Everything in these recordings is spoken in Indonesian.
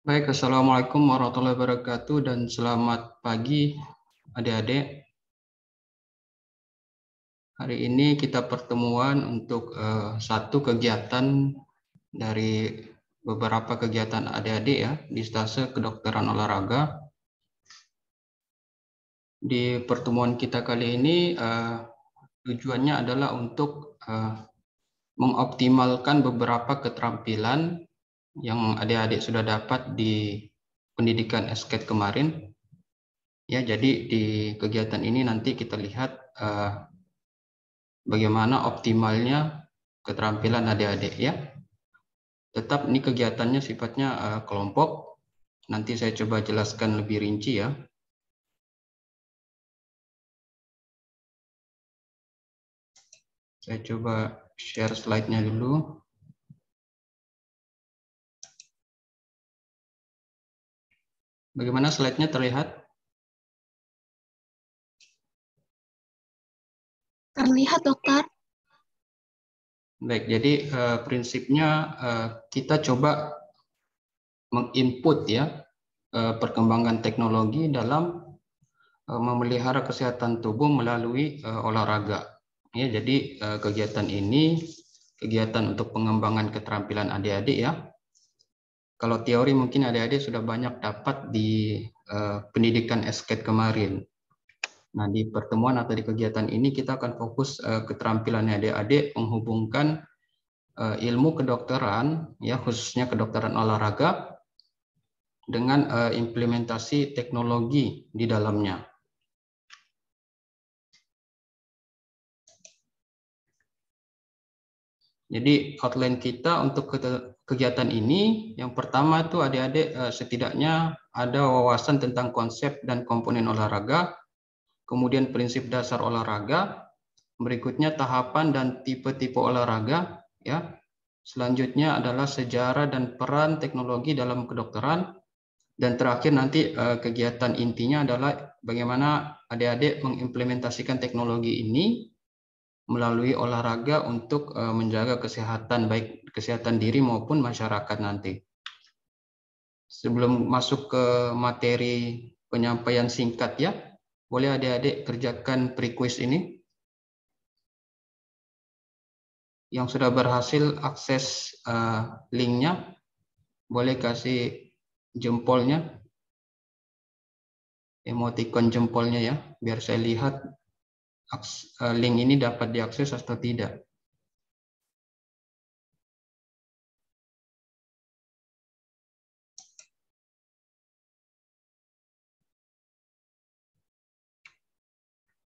Baik, Assalamualaikum warahmatullahi wabarakatuh dan selamat pagi adik-adik. Hari ini kita pertemuan untuk satu kegiatan dari beberapa kegiatan adik-adik ya di stase kedokteran olahraga. Di pertemuan kita kali ini tujuannya adalah untuk mengoptimalkan beberapa keterampilan yang adik-adik sudah dapat di pendidikan SKED kemarin. Ya, jadi di kegiatan ini nanti kita lihat bagaimana optimalnya keterampilan adik-adik ya. Tetap ini kegiatannya sifatnya kelompok. Nanti saya coba jelaskan lebih rinci ya. Saya coba share slide-nya dulu. Bagaimana slide-nya terlihat? Terlihat, dokter. Baik, jadi prinsipnya kita coba menginput ya perkembangan teknologi dalam memelihara kesehatan tubuh melalui olahraga. Ya, jadi kegiatan ini kegiatan untuk pengembangan keterampilan adik-adik ya. Kalau teori mungkin adik-adik sudah banyak dapat di pendidikan SKED kemarin. Nah, di pertemuan atau di kegiatan ini kita akan fokus keterampilan adik-adik menghubungkan ilmu kedokteran ya, khususnya kedokteran olahraga dengan implementasi teknologi di dalamnya. Jadi outline kita untuk kegiatan ini, yang pertama itu adik-adik setidaknya ada wawasan tentang konsep dan komponen olahraga, kemudian prinsip dasar olahraga, berikutnya tahapan dan tipe-tipe olahraga, ya. Selanjutnya adalah sejarah dan peran teknologi dalam kedokteran, dan terakhir nanti kegiatan intinya adalah bagaimana adik-adik mengimplementasikan teknologi ini melalui olahraga untuk menjaga kesehatan, baik kesehatan diri maupun masyarakat nanti. Sebelum masuk ke materi penyampaian singkat ya, boleh adik-adik kerjakan pre-quiz ini. Yang sudah berhasil akses linknya, boleh kasih jempolnya, emoticon jempolnya ya, biar saya lihat link ini dapat diakses atau tidak.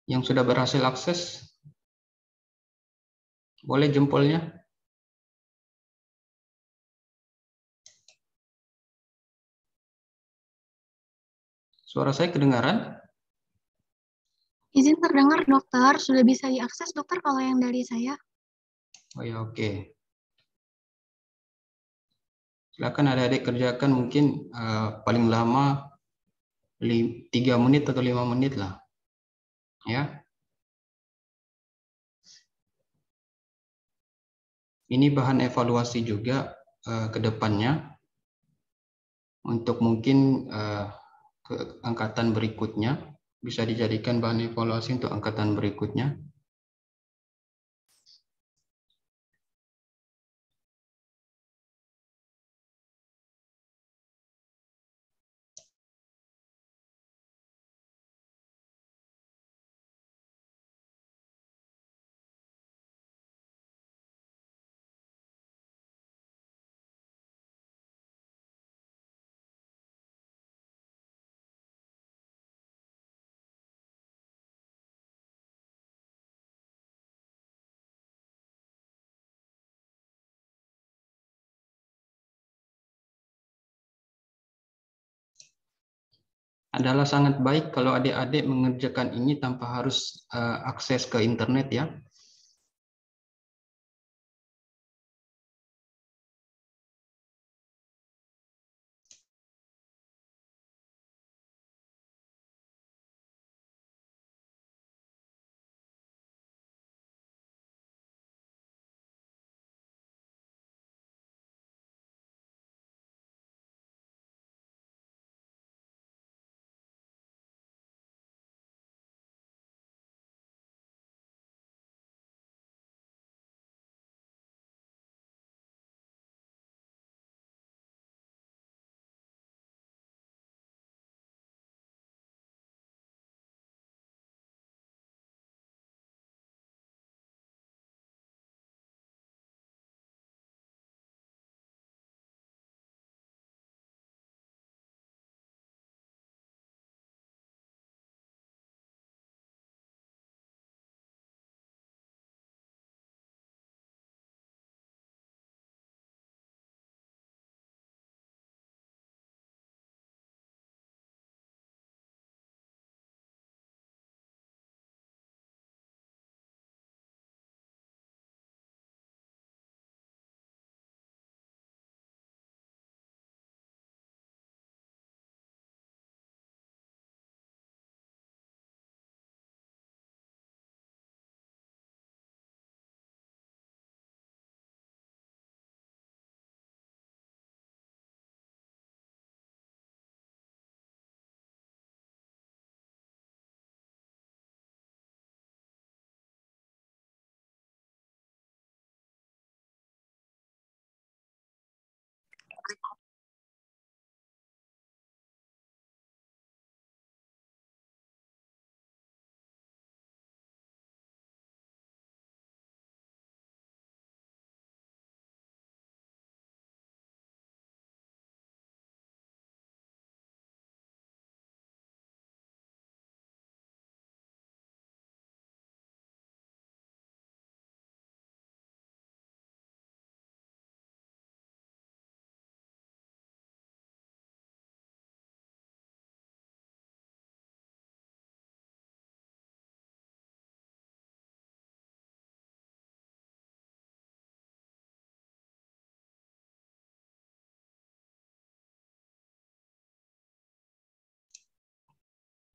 Yang sudah berhasil akses, boleh jempolnya. Suara saya kedengaran? Izin terdengar, dokter. Sudah bisa diakses, dokter, kalau yang dari saya. Oh ya, oke. Silakan adik-adik kerjakan mungkin paling lama 3 menit atau 5 menit lah. Ya. Ini bahan evaluasi juga ke depannya untuk mungkin ke angkatan berikutnya, bisa dijadikan bahan evaluasi untuk angkatan berikutnya. Adalah sangat baik kalau adik-adik mengerjakan ini tanpa harus akses ke internet ya.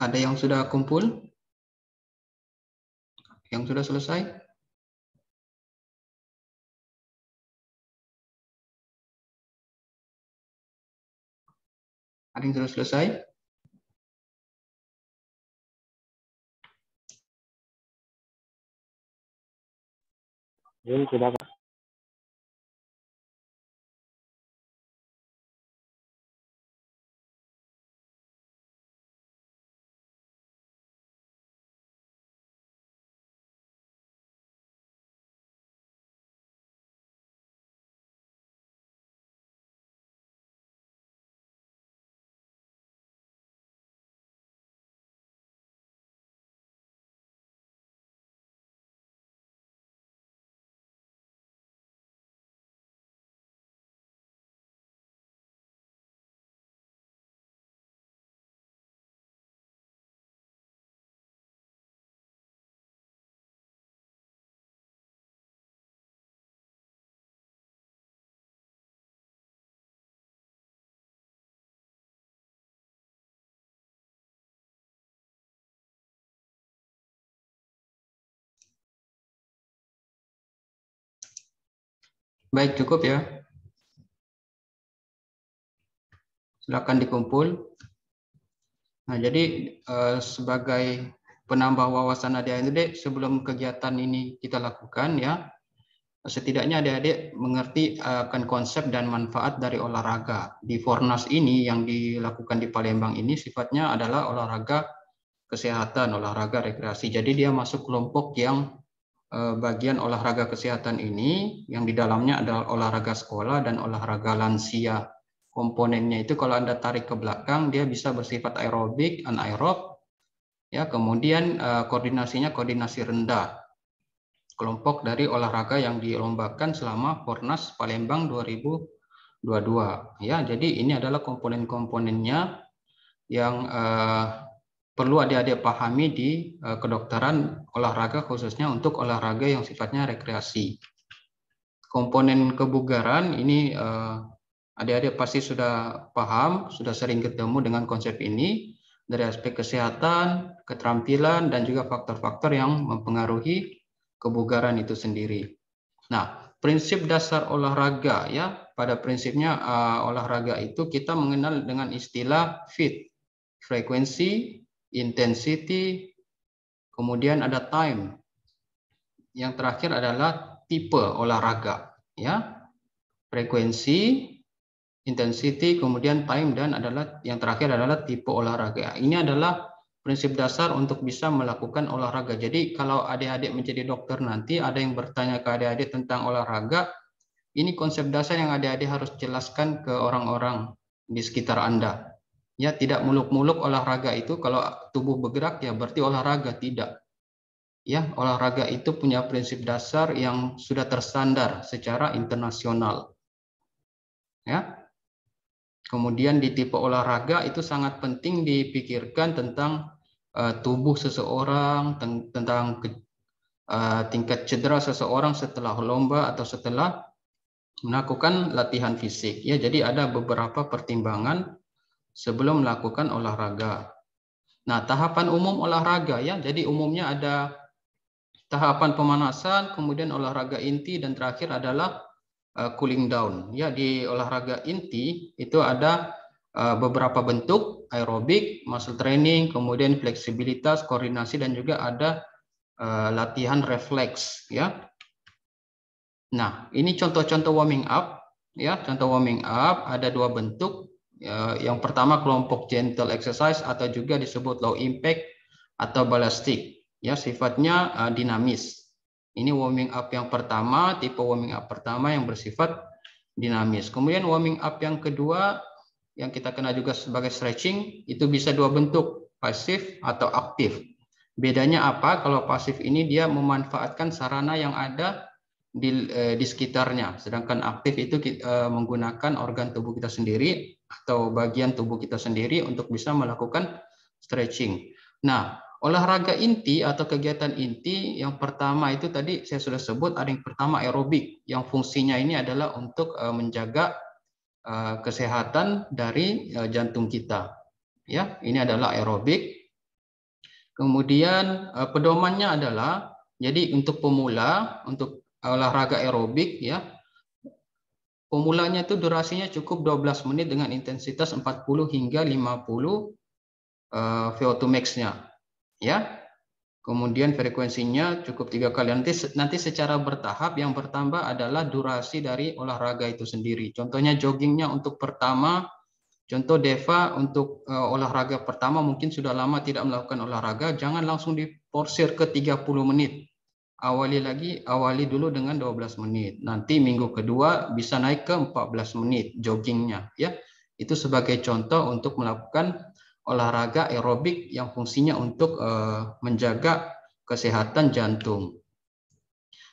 Ada yang sudah kumpul? Yang sudah selesai? Ada yang sudah selesai? Sudah, Pak. Baik, cukup ya. Silakan dikumpul. Nah, jadi sebagai penambah wawasan adik-adik sebelum kegiatan ini kita lakukan ya, setidaknya adik-adik mengerti akan konsep dan manfaat dari olahraga. Di Fornas ini yang dilakukan di Palembang ini sifatnya adalah olahraga kesehatan, olahraga rekreasi. Jadi dia masuk kelompok yang bagian olahraga kesehatan ini yang di dalamnya adalah olahraga sekolah dan olahraga lansia. Komponennya itu kalau Anda tarik ke belakang dia bisa bersifat aerobik, anaerob, ya, kemudian koordinasinya koordinasi rendah. Kelompok dari olahraga yang dilombakan selama Fornas Palembang 2022. Ya, jadi ini adalah komponen-komponennya yang perlu adik-adik pahami di kedokteran olahraga, khususnya untuk olahraga yang sifatnya rekreasi. Komponen kebugaran ini adik-adik pasti sudah paham, sudah sering ketemu dengan konsep ini dari aspek kesehatan, keterampilan, dan juga faktor-faktor yang mempengaruhi kebugaran itu sendiri. Nah, prinsip dasar olahraga ya, pada prinsipnya olahraga itu kita mengenal dengan istilah FIT, frekuensi, intensity, kemudian ada time. Yang terakhir adalah tipe olahraga, ya. Frekuensi, intensity, kemudian time, dan yang terakhir adalah tipe olahraga. Ini adalah prinsip dasar untuk bisa melakukan olahraga. Jadi kalau adik-adik menjadi dokter nanti ada yang bertanya ke adik-adik tentang olahraga, ini konsep dasar yang adik-adik harus jelaskan ke orang-orang di sekitar Anda. Ya, tidak muluk-muluk olahraga itu kalau tubuh bergerak ya berarti olahraga, tidak. Ya, olahraga itu punya prinsip dasar yang sudah terstandar secara internasional. Ya. Kemudian di tipe olahraga itu sangat penting dipikirkan tentang tubuh seseorang, tentang tingkat cedera seseorang setelah lomba atau setelah melakukan latihan fisik. Ya, jadi ada beberapa pertimbangan sebelum melakukan olahraga. Nah, tahapan umum olahraga ya, jadi umumnya ada tahapan pemanasan, kemudian olahraga inti, dan terakhir adalah cooling down. Ya, di olahraga inti itu ada beberapa bentuk, aerobik, muscle training, kemudian fleksibilitas, koordinasi, dan juga ada latihan refleks. Ya. Nah, ini contoh-contoh warming up. Ya, contoh warming up ada dua bentuk. Yang pertama kelompok gentle exercise atau juga disebut low impact atau ballistic. Ya, sifatnya dinamis. Ini warming up yang pertama, tipe warming up pertama yang bersifat dinamis. Kemudian warming up yang kedua yang kita kenal juga sebagai stretching, itu bisa dua bentuk, pasif atau aktif. Bedanya apa? Kalau pasif ini dia memanfaatkan sarana yang ada di sekitarnya, sedangkan aktif itu menggunakan organ tubuh kita sendiri atau bagian tubuh kita sendiri untuk bisa melakukan stretching. Nah, olahraga inti atau kegiatan inti yang pertama itu tadi saya sudah sebut, ada yang pertama aerobik, yang fungsinya ini adalah untuk menjaga kesehatan dari jantung kita. Ya, ini adalah aerobik. Kemudian pedomannya adalah, jadi untuk pemula, untuk olahraga aerobik ya, pemulanya itu durasinya cukup 12 menit dengan intensitas 40 hingga 50 VO2 max-nya ya. Kemudian frekuensinya cukup 3 kali. Nanti secara bertahap yang bertambah adalah durasi dari olahraga itu sendiri. Contohnya joggingnya untuk pertama, contoh Deva untuk olahraga pertama mungkin sudah lama tidak melakukan olahraga, jangan langsung diporsir ke 30 menit. Awali dulu dengan 12 menit. Nanti minggu kedua bisa naik ke 14 menit joggingnya ya. Itu sebagai contoh untuk melakukan olahraga aerobik yang fungsinya untuk menjaga kesehatan jantung.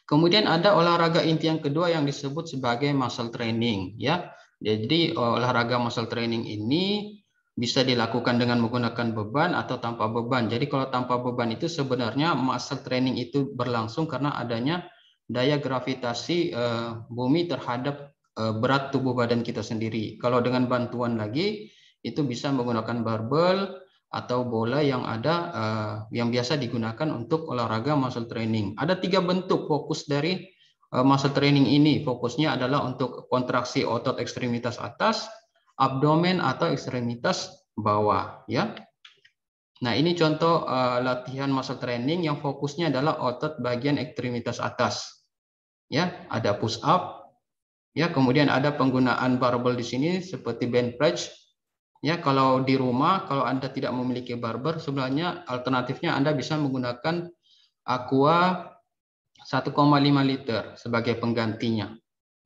Kemudian ada olahraga inti yang kedua yang disebut sebagai muscle training ya. Jadi olahraga muscle training ini bisa dilakukan dengan menggunakan beban atau tanpa beban. Jadi kalau tanpa beban itu sebenarnya muscle training itu berlangsung karena adanya daya gravitasi bumi terhadap berat tubuh badan kita sendiri. Kalau dengan bantuan lagi itu bisa menggunakan barbel atau bola yang ada yang biasa digunakan untuk olahraga muscle training. Ada 3 bentuk fokus dari muscle training ini. Fokusnya adalah untuk kontraksi otot ekstremitas atas, abdomen atau ekstremitas bawah ya. Nah, ini contoh latihan muscle training yang fokusnya adalah otot bagian ekstremitas atas. Ya, ada push up. Ya, kemudian ada penggunaan barbel di sini seperti bench press. Ya, kalau di rumah, kalau Anda tidak memiliki barbel, sebenarnya alternatifnya Anda bisa menggunakan Aqua 1,5 liter sebagai penggantinya.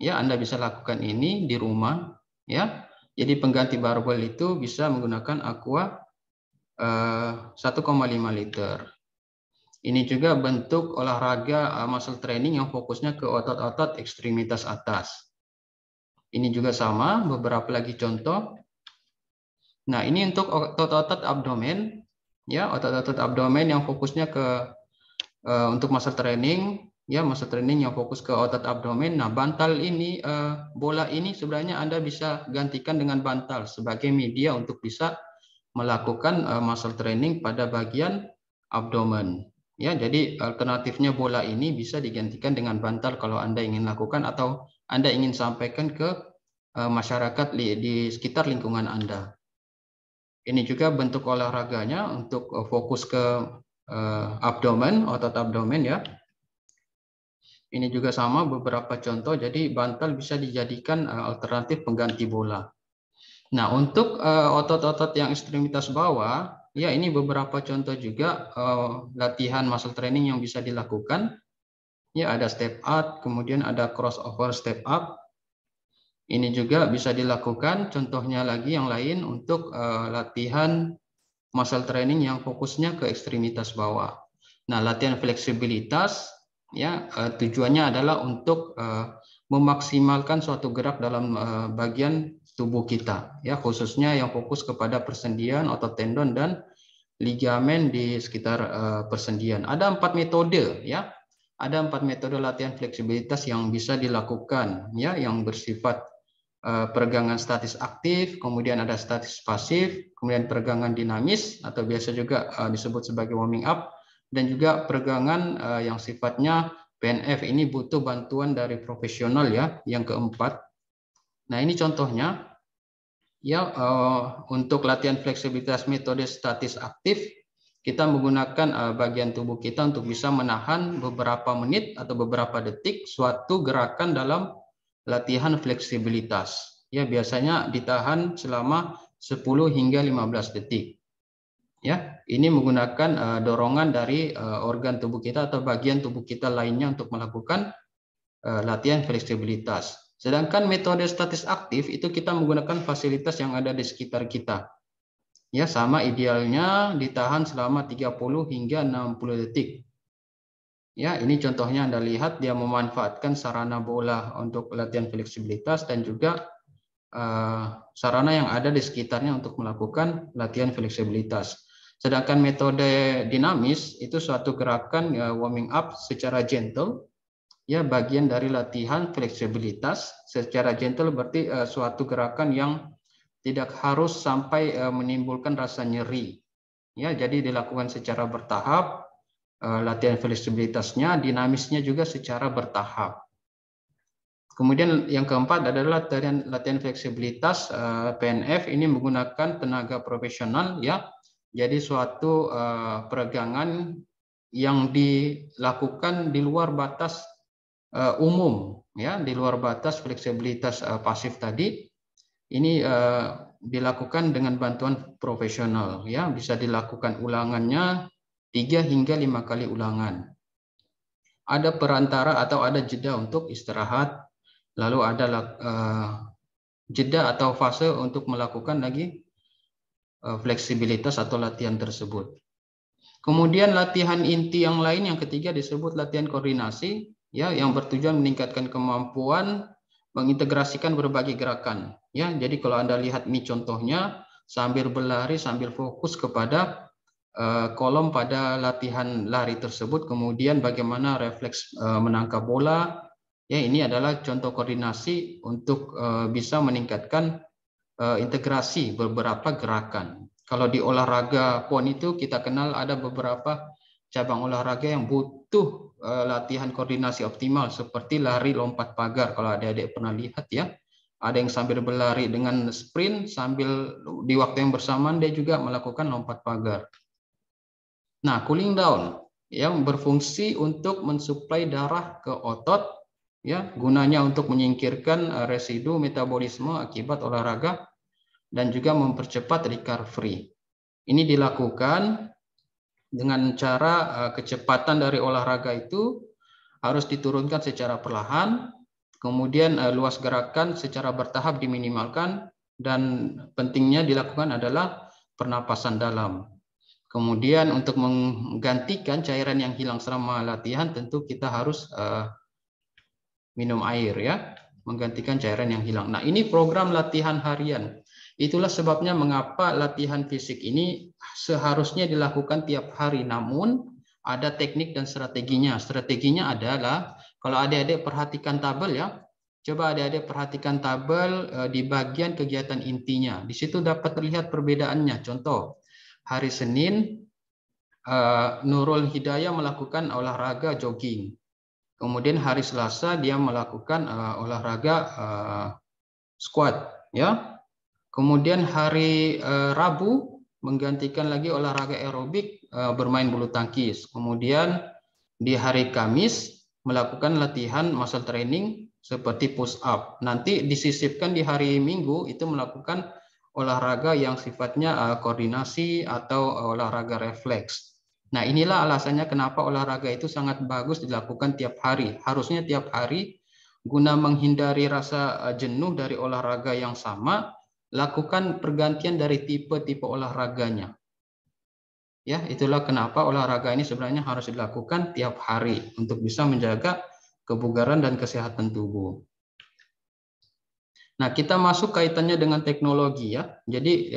Ya, Anda bisa lakukan ini di rumah. Ya, jadi pengganti barbel itu bisa menggunakan Aqua 1,5 liter. Ini juga bentuk olahraga muscle training yang fokusnya ke otot-otot ekstremitas atas. Ini juga sama, beberapa lagi contoh. Nah, ini untuk otot-otot abdomen, ya, otot-otot abdomen yang fokusnya ke untuk muscle training, ya, muscle training yang fokus ke otot abdomen. Nah, bantal ini, bola ini sebenarnya Anda bisa gantikan dengan bantal sebagai media untuk bisa melakukan muscle training pada bagian abdomen. Ya, jadi alternatifnya bola ini bisa digantikan dengan bantal kalau Anda ingin lakukan atau Anda ingin sampaikan ke masyarakat di sekitar lingkungan Anda. Ini juga bentuk olahraganya untuk fokus ke abdomen, otot abdomen ya. Ini juga sama beberapa contoh, jadi bantal bisa dijadikan alternatif pengganti bola. Nah, untuk otot-otot yang ekstremitas bawah, ya ini beberapa contoh juga latihan muscle training yang bisa dilakukan. Ya, ada step up, kemudian ada crossover step up. Ini juga bisa dilakukan, contohnya lagi yang lain untuk latihan muscle training yang fokusnya ke ekstremitas bawah. Nah, latihan fleksibilitas ya tujuannya adalah untuk memaksimalkan suatu gerak dalam bagian tubuh kita ya, khususnya yang fokus kepada persendian, otot tendon dan ligamen di sekitar persendian. Ada 4 metode ya. Ada 4 metode latihan fleksibilitas yang bisa dilakukan ya, yang bersifat peregangan statis aktif, kemudian ada statis pasif, kemudian peregangan dinamis atau biasa juga disebut sebagai warming up, dan juga peregangan yang sifatnya PNF. Ini butuh bantuan dari profesional ya, yang keempat. Nah, ini contohnya ya, untuk latihan fleksibilitas metode statis aktif kita menggunakan bagian tubuh kita untuk bisa menahan beberapa menit atau beberapa detik suatu gerakan dalam latihan fleksibilitas. Ya, biasanya ditahan selama 10 hingga 15 detik. Ya, ini menggunakan dorongan dari organ tubuh kita atau bagian tubuh kita lainnya untuk melakukan latihan fleksibilitas. Sedangkan metode statis aktif itu kita menggunakan fasilitas yang ada di sekitar kita. Ya, sama idealnya ditahan selama 30 hingga 60 detik. Ya, ini contohnya Anda lihat dia memanfaatkan sarana bola untuk latihan fleksibilitas dan juga sarana yang ada di sekitarnya untuk melakukan latihan fleksibilitas. Sedangkan metode dinamis itu suatu gerakan warming up secara gentle, ya bagian dari latihan fleksibilitas. Secara gentle berarti suatu gerakan yang tidak harus sampai menimbulkan rasa nyeri. Ya, jadi dilakukan secara bertahap, latihan fleksibilitasnya, dinamisnya juga secara bertahap. Kemudian yang keempat adalah latihan fleksibilitas PNF ini menggunakan tenaga profesional ya. Jadi suatu peregangan yang dilakukan di luar batas umum ya, di luar batas fleksibilitas pasif tadi. Ini dilakukan dengan bantuan profesional ya, bisa dilakukan ulangannya 3 hingga 5 kali ulangan. Ada perantara atau ada jeda untuk istirahat. Lalu ada jeda atau fase untuk melakukan lagi fleksibilitas atau latihan tersebut. Kemudian latihan inti yang lain yang ketiga disebut latihan koordinasi ya, yang bertujuan meningkatkan kemampuan mengintegrasikan berbagai gerakan ya. Jadi kalau Anda lihat ini contohnya sambil berlari sambil fokus kepada kolom pada latihan lari tersebut, kemudian bagaimana refleks menangkap bola. Ya, ini adalah contoh koordinasi untuk bisa meningkatkan integrasi beberapa gerakan. Kalau di olahraga PON itu kita kenal ada beberapa cabang olahraga yang butuh latihan koordinasi optimal seperti lari lompat pagar. Kalau adik-adik pernah lihat ya, ada yang sambil berlari dengan sprint sambil di waktu yang bersamaan dia juga melakukan lompat pagar. Nah, cooling down yang berfungsi untuk mensuplai darah ke otot ya, gunanya untuk menyingkirkan residu metabolisme akibat olahraga dan juga mempercepat recovery. Ini dilakukan dengan cara kecepatan dari olahraga itu harus diturunkan secara perlahan, kemudian luas gerakan secara bertahap diminimalkan, dan pentingnya dilakukan adalah pernapasan dalam. Kemudian untuk menggantikan cairan yang hilang selama latihan tentu kita harus minum air ya, menggantikan cairan yang hilang. Nah, ini program latihan harian. Itulah sebabnya mengapa latihan fisik ini seharusnya dilakukan tiap hari, namun ada teknik dan strateginya. Strateginya adalah kalau adik-adik perhatikan tabel ya, coba adik-adik perhatikan tabel di bagian kegiatan intinya. Di situ dapat terlihat perbedaannya. Contoh, hari Senin Nurul Hidayah melakukan olahraga jogging. Kemudian hari Selasa dia melakukan olahraga squat ya. Kemudian hari Rabu menggantikan lagi olahraga aerobik bermain bulu tangkis. Kemudian di hari Kamis melakukan latihan muscle training seperti push up. Nanti disisipkan di hari Minggu itu melakukan olahraga yang sifatnya koordinasi atau olahraga refleks. Nah, inilah alasannya kenapa olahraga itu sangat bagus dilakukan tiap hari. Harusnya tiap hari guna menghindari rasa jenuh dari olahraga yang sama, lakukan pergantian dari tipe-tipe olahraganya. Ya, itulah kenapa olahraga ini sebenarnya harus dilakukan tiap hari untuk bisa menjaga kebugaran dan kesehatan tubuh. Nah, kita masuk kaitannya dengan teknologi ya. Jadi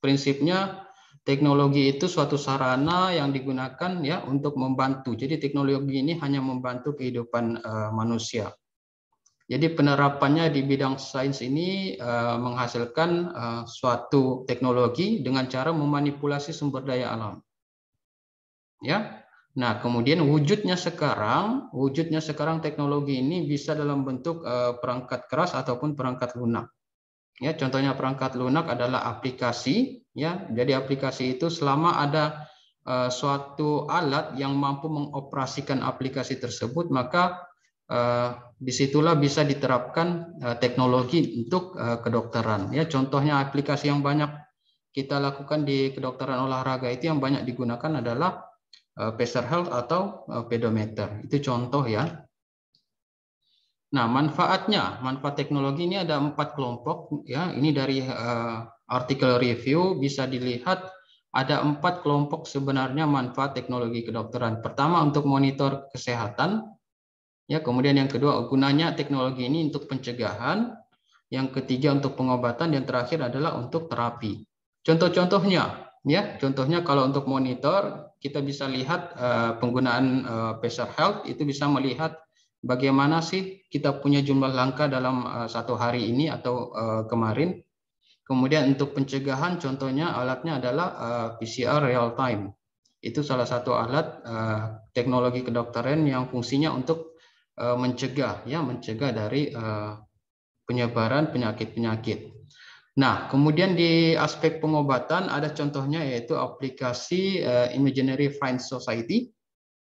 prinsipnya teknologi itu suatu sarana yang digunakan ya untuk membantu. Jadi teknologi ini hanya membantu kehidupan manusia. Jadi penerapannya di bidang sains ini menghasilkan suatu teknologi dengan cara memanipulasi sumber daya alam. Ya. Nah, kemudian wujudnya sekarang teknologi ini bisa dalam bentuk perangkat keras ataupun perangkat lunak. Ya, contohnya perangkat lunak adalah aplikasi ya. Jadi aplikasi itu selama ada suatu alat yang mampu mengoperasikan aplikasi tersebut, maka disitulah bisa diterapkan teknologi untuk kedokteran. Ya, contohnya aplikasi yang banyak kita lakukan di kedokteran olahraga itu yang banyak digunakan adalah Pacer Health atau pedometer. Itu contoh ya. Nah, manfaat teknologi ini ada 4 kelompok ya. Ini dari artikel review bisa dilihat ada 4 kelompok sebenarnya manfaat teknologi kedokteran. Pertama untuk monitor kesehatan, ya. Kemudian yang kedua gunanya teknologi ini untuk pencegahan, yang ketiga untuk pengobatan, dan terakhir adalah untuk terapi. Contoh-contohnya, ya. Contohnya kalau untuk monitor kita bisa lihat penggunaan Pacer Health itu bisa melihat bagaimana sih kita punya jumlah langkah dalam satu hari ini atau kemarin. Kemudian untuk pencegahan contohnya alatnya adalah PCR real time. Itu salah satu alat teknologi kedokteran yang fungsinya untuk mencegah dari penyebaran penyakit-penyakit. Nah, kemudian di aspek pengobatan ada contohnya yaitu aplikasi Imaginary Friends Society,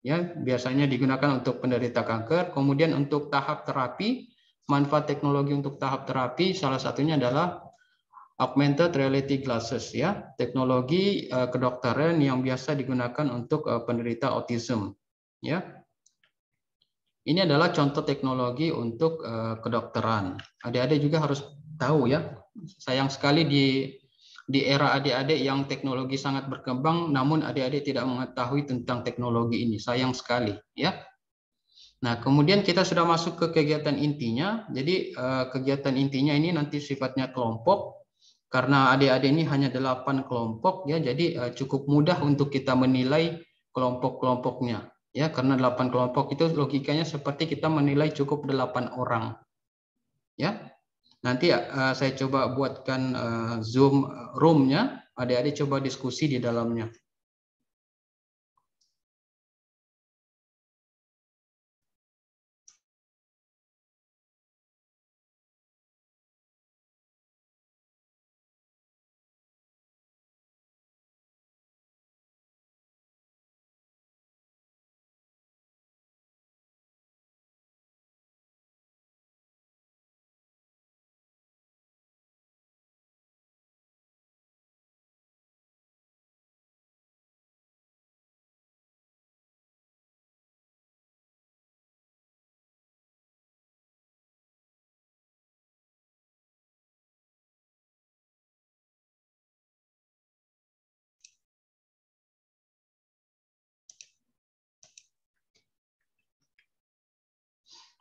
ya biasanya digunakan untuk penderita kanker. Kemudian untuk tahap terapi, manfaat teknologi untuk tahap terapi salah satunya adalah augmented reality glasses, ya teknologi kedokteran yang biasa digunakan untuk penderita autism, ya. Ini adalah contoh teknologi untuk kedokteran. Adik-adik juga harus tahu ya. Sayang sekali di era adik-adik yang teknologi sangat berkembang, namun adik-adik tidak mengetahui tentang teknologi ini. Sayang sekali, ya. Nah, kemudian kita sudah masuk ke kegiatan intinya. Jadi kegiatan intinya ini nanti sifatnya kelompok. Karena adik-adik ini hanya 8 kelompok, ya. Jadi cukup mudah untuk kita menilai kelompok-kelompoknya. Ya, karena 8 kelompok itu logikanya seperti kita menilai cukup 8 orang. Ya. Nanti saya coba buatkan Zoom room-nya, adik-adik coba diskusi di dalamnya.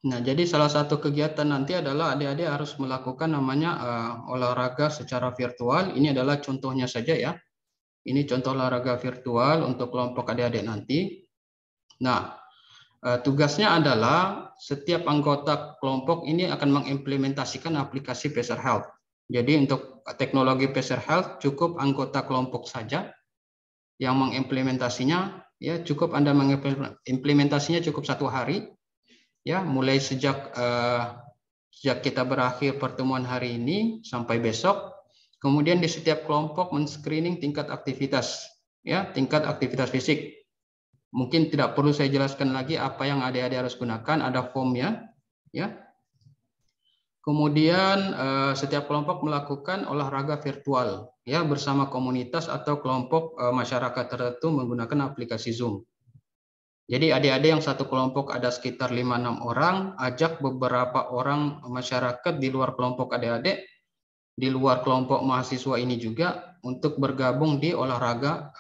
Nah, jadi salah satu kegiatan nanti adalah adik-adik harus melakukan namanya olahraga secara virtual. Ini adalah contohnya saja ya. Ini contoh olahraga virtual untuk kelompok adik-adik nanti. Nah, tugasnya adalah setiap anggota kelompok ini akan mengimplementasikan aplikasi Pacer Health. Jadi untuk teknologi Pacer Health cukup anggota kelompok saja yang mengimplementasinya. Ya, cukup Anda mengimplementasinya cukup 1 hari. Ya, mulai sejak kita berakhir pertemuan hari ini sampai besok. Kemudian di setiap kelompok men-screening tingkat aktivitas, ya, tingkat aktivitas fisik. Mungkin tidak perlu saya jelaskan lagi apa yang adik-adik harus gunakan, ada formnya, ya. Kemudian setiap kelompok melakukan olahraga virtual, ya, bersama komunitas atau kelompok masyarakat tertentu menggunakan aplikasi Zoom. Jadi adik-adik yang satu kelompok ada sekitar 5-6 orang, ajak beberapa orang masyarakat di luar kelompok adik-adik, di luar kelompok mahasiswa ini juga untuk bergabung di olahraga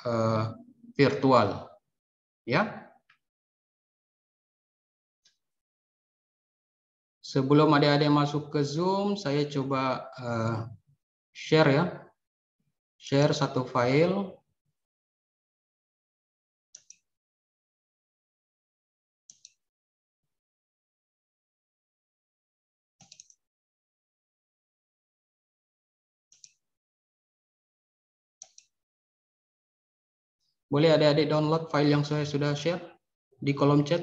virtual. Ya. Sebelum adik-adik masuk ke Zoom, saya coba share ya. Share satu file. Boleh adik-adik download file yang saya sudah share di kolom chat.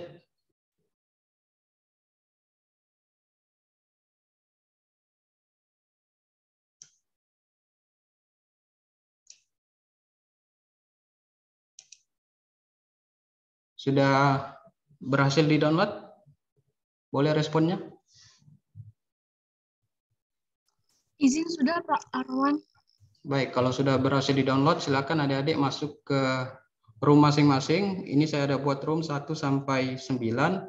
Sudah berhasil di-download? Boleh responnya? Izin sudah Pak Arwan. Baik, kalau sudah berhasil di-download, silakan adik-adik masuk ke room masing-masing. Ini saya ada buat room 1 sampai 9.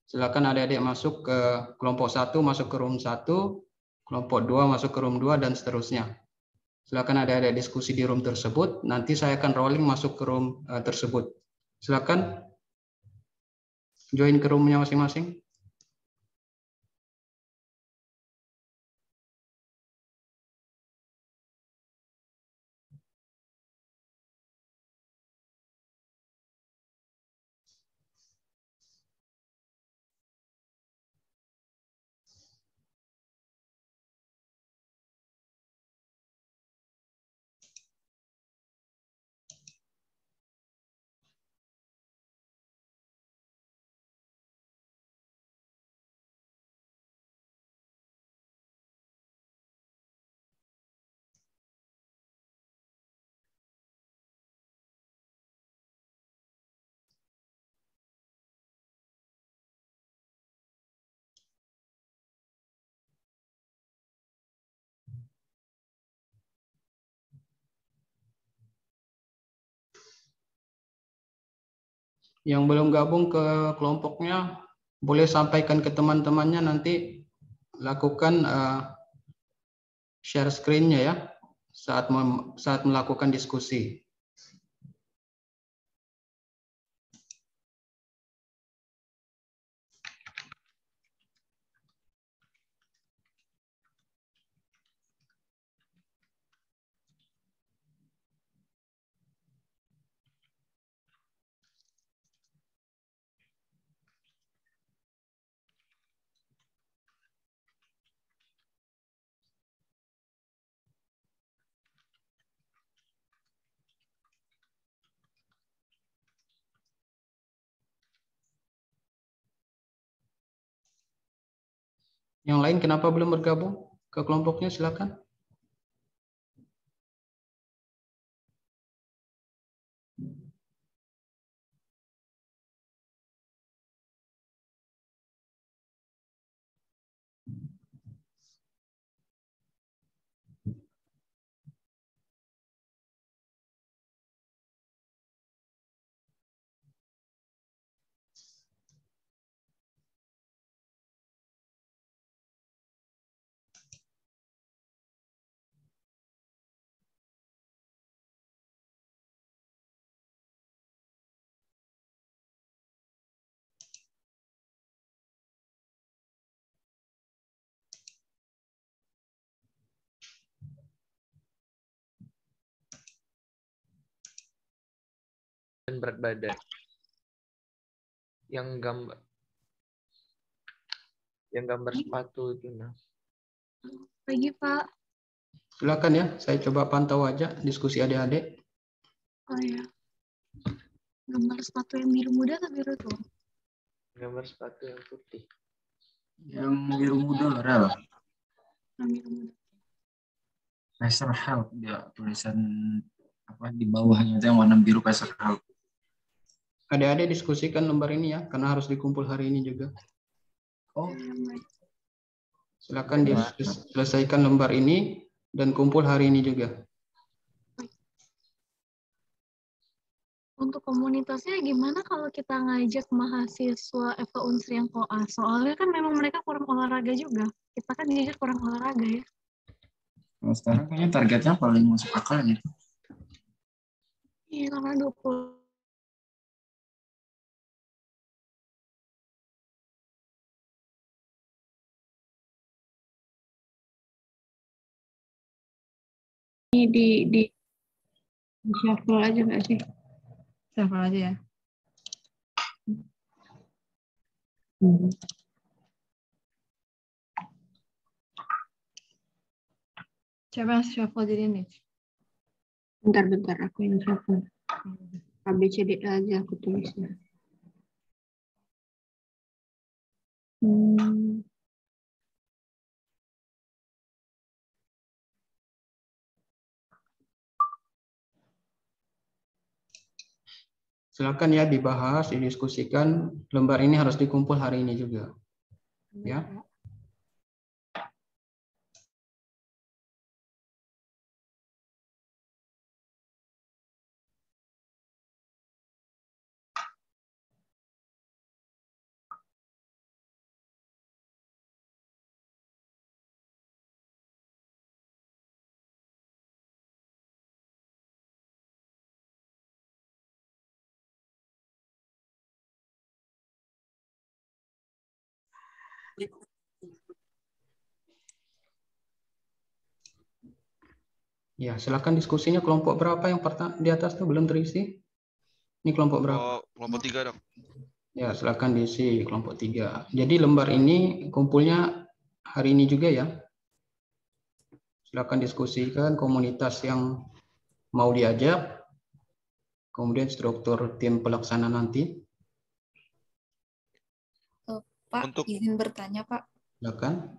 Silakan adik-adik masuk ke kelompok 1, masuk ke room 1, kelompok 2 masuk ke room 2, dan seterusnya. Silakan adik-adik diskusi di room tersebut. Nanti saya akan rolling masuk ke room tersebut. Silakan join ke roomnya masing-masing. Yang belum gabung ke kelompoknya boleh sampaikan ke teman-temannya, nanti lakukan share screen-nya ya saat melakukan diskusi. Yang lain kenapa belum bergabung ke kelompoknya? Silakan. Dan berat badan. Yang gambar sepatu itu, nah. Pagi, Pak. Silakan ya, saya coba pantau aja diskusi adik-adik. Oh ya. Gambar sepatu yang biru muda atau biru tua? Gambar sepatu yang putih. Yang biru muda rel. Yang biru muda. Racer Health, dia tulisan apa di bawahnya itu yang warna biru, Racer Health. Adik-adik diskusikan lembar ini ya, karena harus dikumpul hari ini juga. Oh, Silakan diselesaikan lembar ini dan kumpul hari ini juga. Untuk komunitasnya gimana kalau kita ngajak mahasiswa FK Unsri yang koas? Soalnya kan memang mereka kurang olahraga juga. Kita kan jujur kurang olahraga ya. kalau sekarang kayaknya targetnya paling masuk akal nih. Iya, karena 20 di shuffle aja nggak sih? Shuffle aja ya. Siapa yang shuffle jadi ini? Bentar, aku yang shuffle. ABCD aja aku tulisnya. Silakan ya dibahas, didiskusikan. Lembar ini harus dikumpul hari ini juga. Ya. Ya, silakan diskusinya. Kelompok berapa yang di atas tuh belum terisi? Ini kelompok berapa? Kelompok 3, Dok. Ya, silakan diisi kelompok 3. Jadi lembar ini kumpulnya hari ini juga ya. Silakan diskusikan komunitas yang mau diajak, kemudian struktur tim pelaksana nanti. Pak, izin bertanya, Pak. Silakan.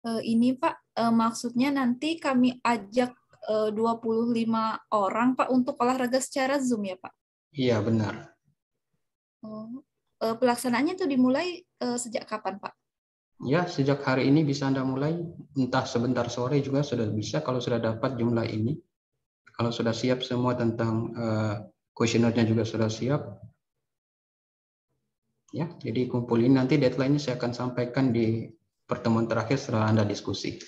Ini Pak, maksudnya nanti kami ajak 25 orang Pak untuk olahraga secara Zoom ya Pak? Iya, benar. Pelaksanaannya itu dimulai sejak kapan Pak? Ya, sejak hari ini bisa Anda mulai, entah sebentar sore juga sudah bisa kalau sudah dapat jumlah ini. Kalau sudah siap semua tentang kuesionernya juga sudah siap, Ya, jadi kumpulin nanti deadline-nya saya akan sampaikan di pertemuan terakhir setelah Anda diskusi.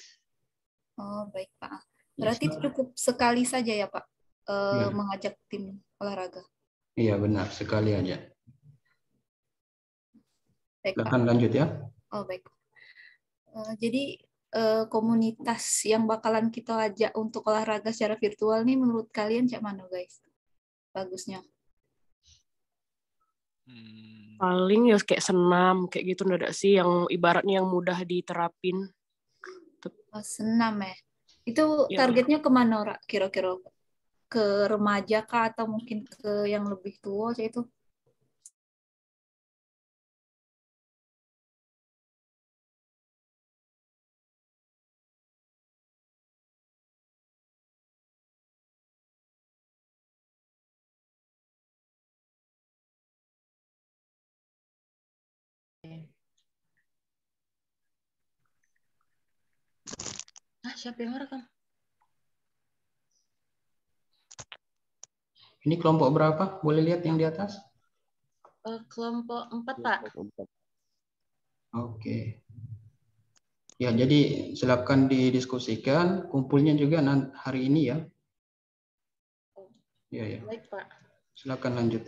Oh, baik Pak. Ya, Berarti cukup sekali saja ya Pak Ya. mengajak tim olahraga. Iya benar, sekali aja. Baik Pak. Silakan lanjut ya. Oh, baik. Jadi komunitas yang bakalan kita ajak untuk olahraga secara virtual nih menurut kalian cak mana guys? Bagusnya. Paling ya kayak senam kayak gitu nggak ada sih yang ibaratnya yang mudah diterapin. Oh, senam ya. Itu Ya. targetnya kemana Ora? Kira-kira ke remaja kah atau mungkin ke yang lebih tua sih itu? Siapa yang merekam? Ini kelompok berapa? Boleh lihat yang di atas? Kelompok 4 Pak. Oke. Ya, jadi silakan didiskusikan. Kumpulnya juga hari ini ya. Ya. Baik Pak. Silakan lanjut.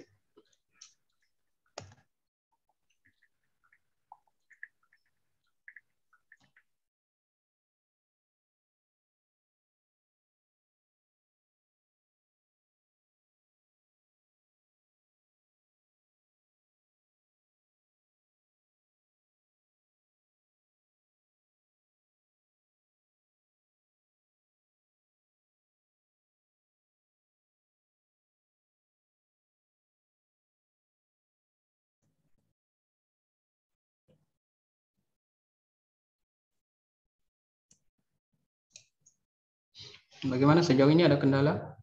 Bagaimana sejauh ini ada kendala?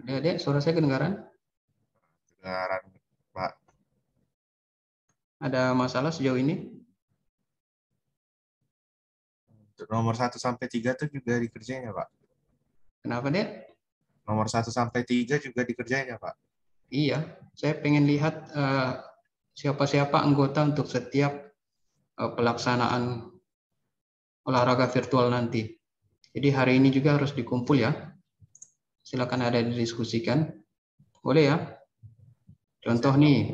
Adik, suara saya kedengaran? Kedengaran, Pak. Ada masalah sejauh ini? Untuk nomor 1 sampai 3 tuh juga dikerjain ya, Pak? Kenapa, Dek? Nomor 1 sampai 3 juga dikerjain ya, Pak? Iya, saya pengen lihat siapa-siapa anggota untuk setiap pelaksanaan olahraga virtual nanti. Jadi hari ini juga harus dikumpul ya. Silakan ada didiskusikan. Boleh ya? Contoh nih,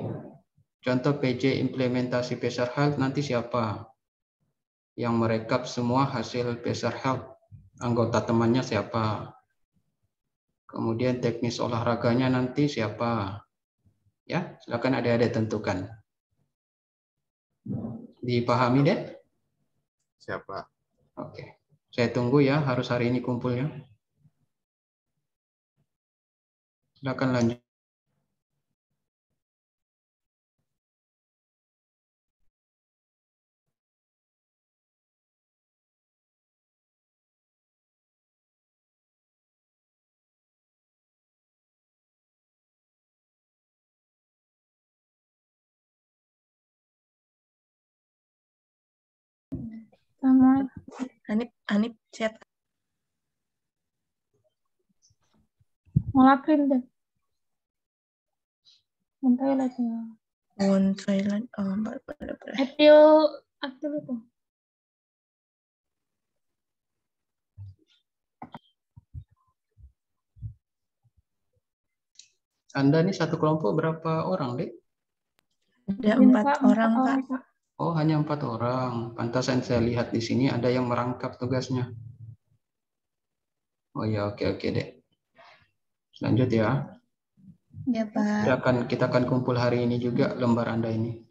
contoh PJ implementasi Pesar Health nanti siapa? Yang merekap semua hasil Pesar Health. Anggota temannya siapa? Kemudian teknis olahraganya nanti siapa? Ya, silakan adik-adik tentukan. Dipahami, Dek? Siapa? Oke. Saya tunggu ya, harus hari ini kumpulnya. Silakan lanjut. Sama Anip chat. ngelakuin deh. Bentar lagi. On Thailand. Oh, boleh. Aktif itu. Anda ini satu kelompok berapa orang, Dek? Ada 4 orang, Pak. Oh, hanya 4 orang. Pantasan saya lihat di sini ada yang merangkap tugasnya. Oh ya, oke, Dek. Lanjut ya. Ya, Pak. Kita akan kumpul hari ini juga lembar Anda ini.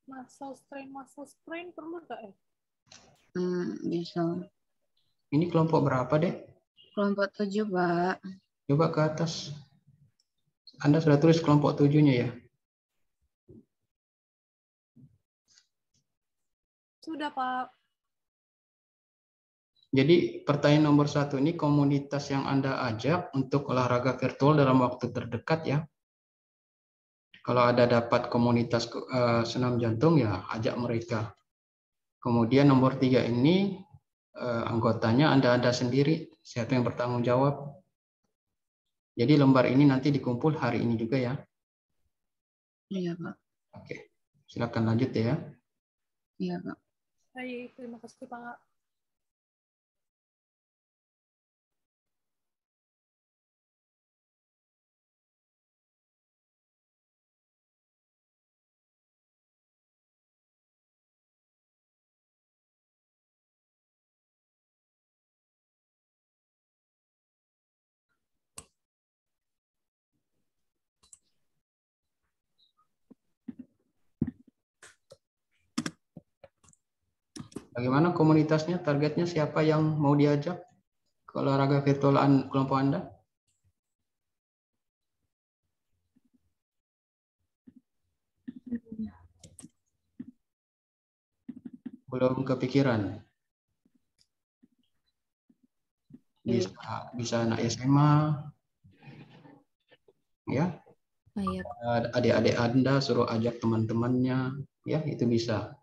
Muscle strain perlu nggak ya? Bisa. Ini kelompok berapa, Dek? Kelompok 7, Pak. Coba ke atas. Anda sudah tulis kelompok 7-nya ya? Sudah, Pak. Jadi pertanyaan nomor 1 ini komunitas yang Anda ajak untuk olahraga virtual dalam waktu terdekat ya. Kalau ada dapat komunitas senam jantung ya ajak mereka. Kemudian nomor 3 ini anggotanya Anda sendiri, siapa yang bertanggung jawab. Jadi lembar ini nanti dikumpul hari ini juga ya. Iya, Pak. Oke, silakan lanjut ya. Iya, Pak. Baik, terima kasih, Pak. Bagaimana komunitasnya, targetnya siapa yang mau diajak ke olahraga virtual kelompok Anda? Belum kepikiran. Bisa anak SMA, ya. Iya. Adik-adik Anda suruh ajak teman-temannya, ya itu bisa.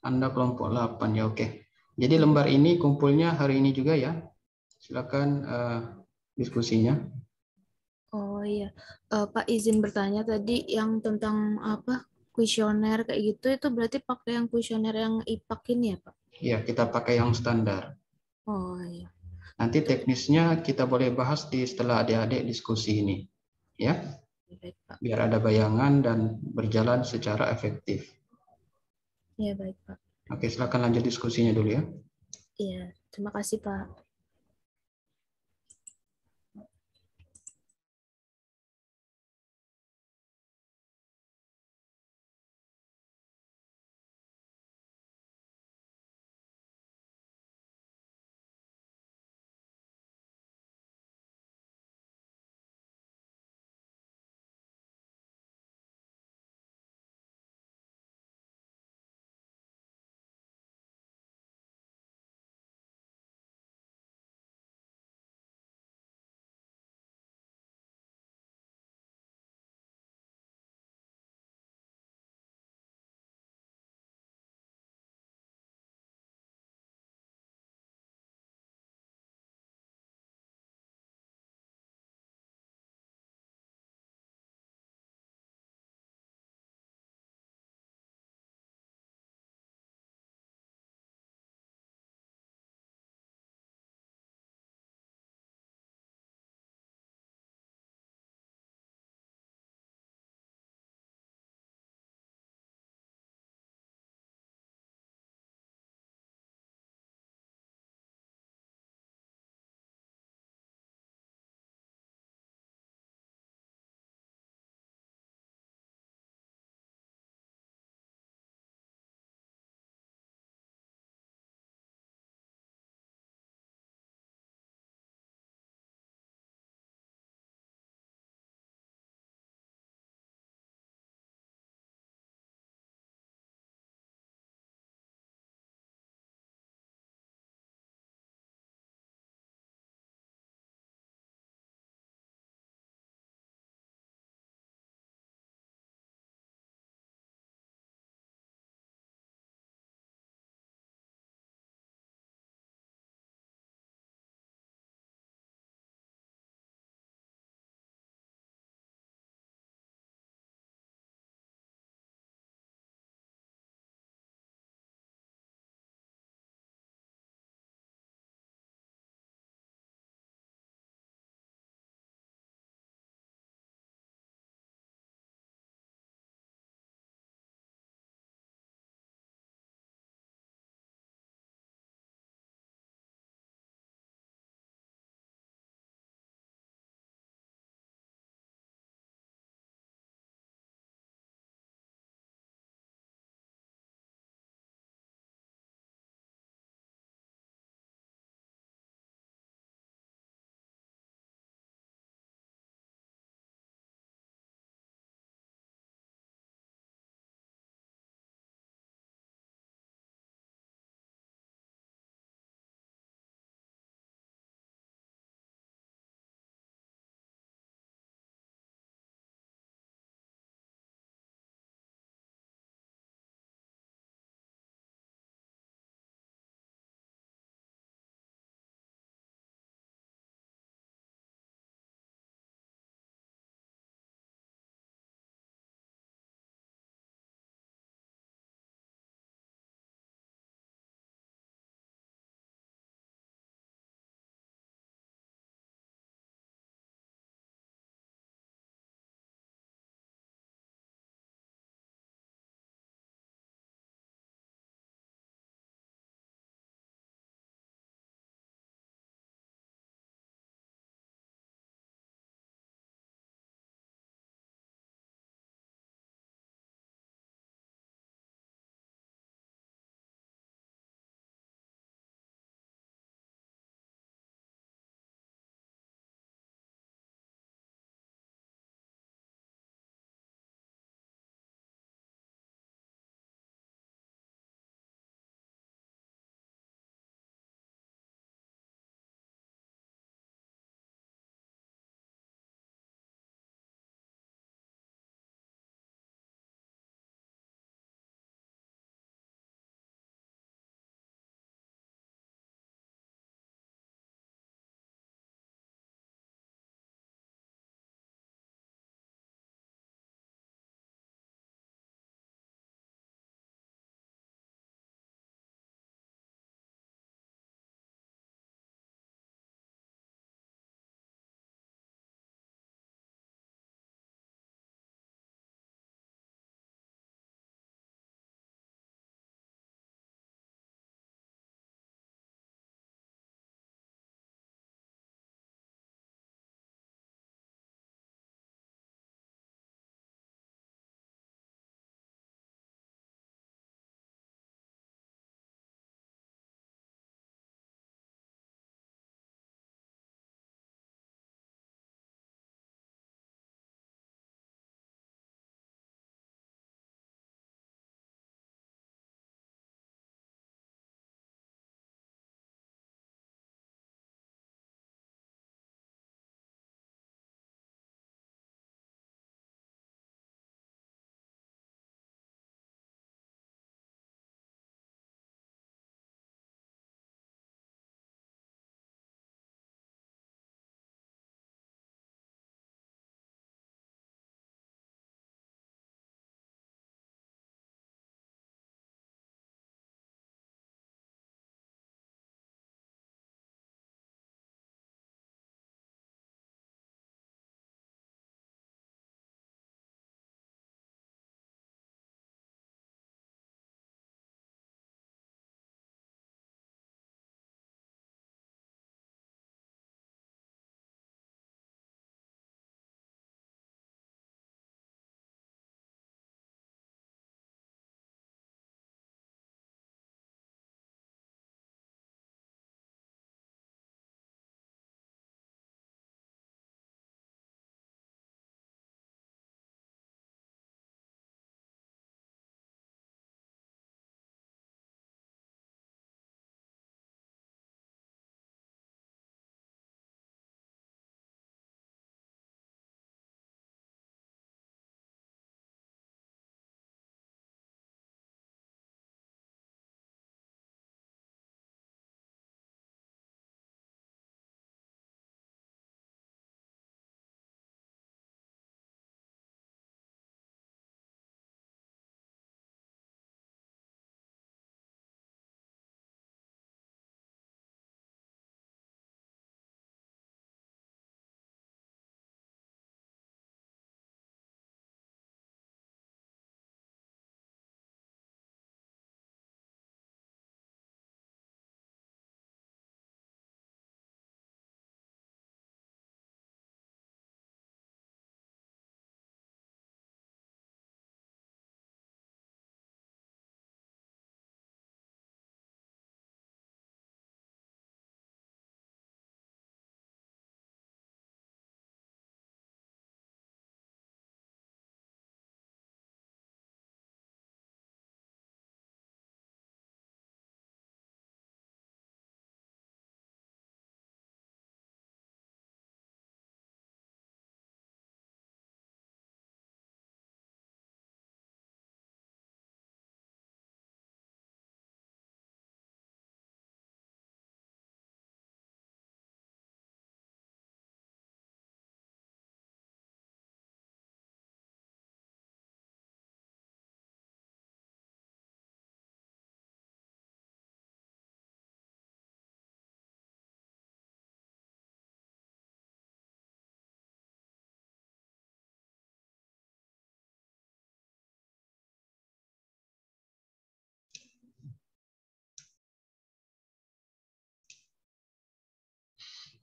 Anda kelompok 8 ya, oke. Jadi lembar ini kumpulnya hari ini juga ya. Silakan diskusinya. Oh iya, Pak izin bertanya tadi yang tentang apa kuesioner kayak gitu itu berarti pakai yang kuesioner yang IPAK ini ya Pak? Ya, kita pakai yang standar. Oh iya. Nanti teknisnya kita boleh bahas setelah adik-adik diskusi ini. Ya, Baik, Pak. biar ada bayangan dan berjalan secara efektif. Iya baik Pak. Oke, silakan lanjut diskusinya dulu ya. Iya, terima kasih Pak.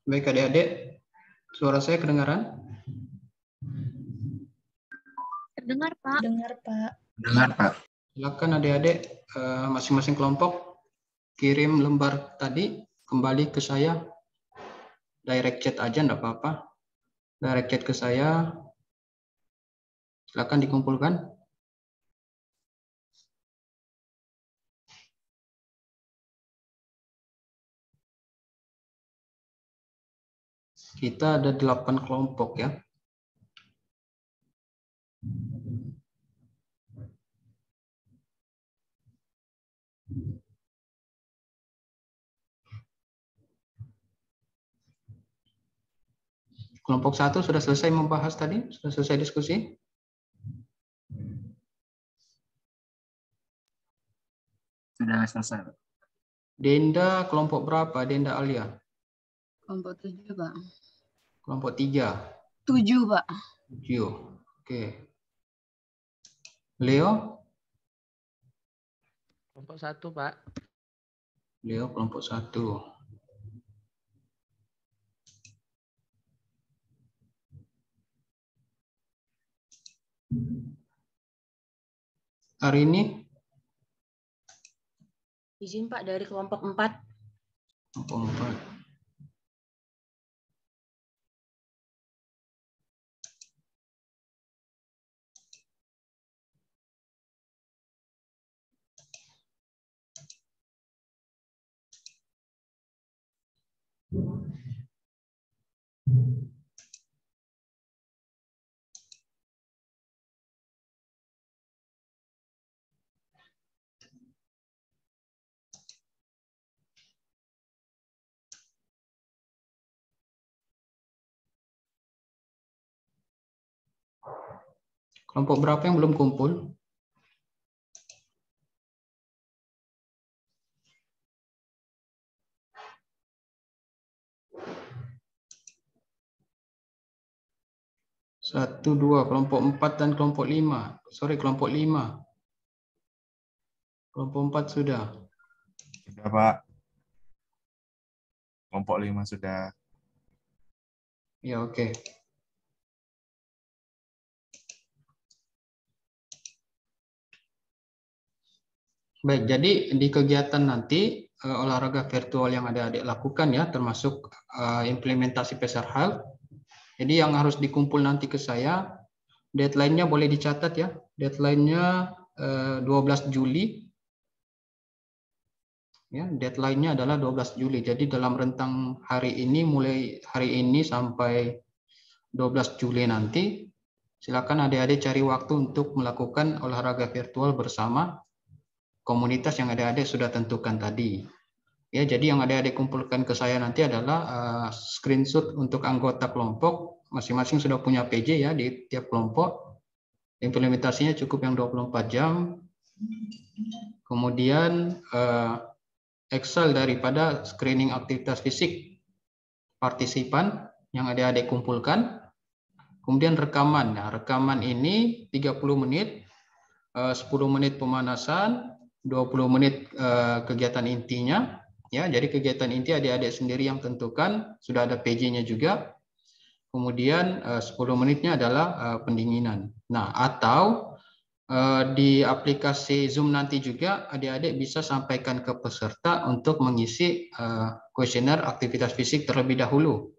Baik adik-adik, suara saya kedengaran? Dengar, Pak. Dengar, Pak. Dengar, Pak. Silakan adik-adik masing-masing kelompok kirim lembar tadi kembali ke saya. Direct chat aja enggak apa-apa. Direct chat ke saya. Silakan dikumpulkan. Kita ada 8 kelompok ya. Kelompok 1 sudah selesai membahas tadi? Sudah selesai diskusi? Sudah selesai, Pak. Denda kelompok berapa? Denda Alia? Kelompok 7, Pak. Kelompok 3? 7, Pak. 7. Oke. Leo? Kelompok 1, Pak. Leo kelompok 1. Hari ini? Izin, Pak, dari kelompok 4. Kelompok 4. Kelompok berapa yang belum kumpul? Satu, dua, kelompok 4 dan kelompok 5. Sorry, kelompok 5. Kelompok 4 sudah. Sudah, Pak. Kelompok 5 sudah. Ya, oke. Baik, jadi di kegiatan nanti olahraga virtual yang adik-adik lakukan ya, termasuk implementasi Peser Health. Jadi yang harus dikumpul nanti ke saya, deadline-nya boleh dicatat ya. Deadline-nya 12 Juli. Ya, deadline-nya adalah 12 Juli. Jadi dalam rentang hari ini, mulai hari ini sampai 12 Juli nanti, silakan adik-adik cari waktu untuk melakukan olahraga virtual bersama komunitas yang adik-adik sudah tentukan tadi. Ya, jadi yang adik-adik kumpulkan ke saya nanti adalah screenshot untuk anggota kelompok. Masing-masing sudah punya PJ ya di tiap kelompok. Implementasinya cukup yang 24 jam. Kemudian Excel daripada screening aktivitas fisik partisipan yang adik-adik kumpulkan. Kemudian rekaman. Nah, rekaman ini 30 menit, 10 menit pemanasan, 20 menit kegiatan intinya. Ya, jadi kegiatan inti adik-adik sendiri yang tentukan, sudah ada PJ-nya juga. Kemudian 10 menitnya adalah pendinginan. Nah, atau di aplikasi Zoom nanti juga adik-adik bisa sampaikan ke peserta untuk mengisi kuesioner aktivitas fisik terlebih dahulu.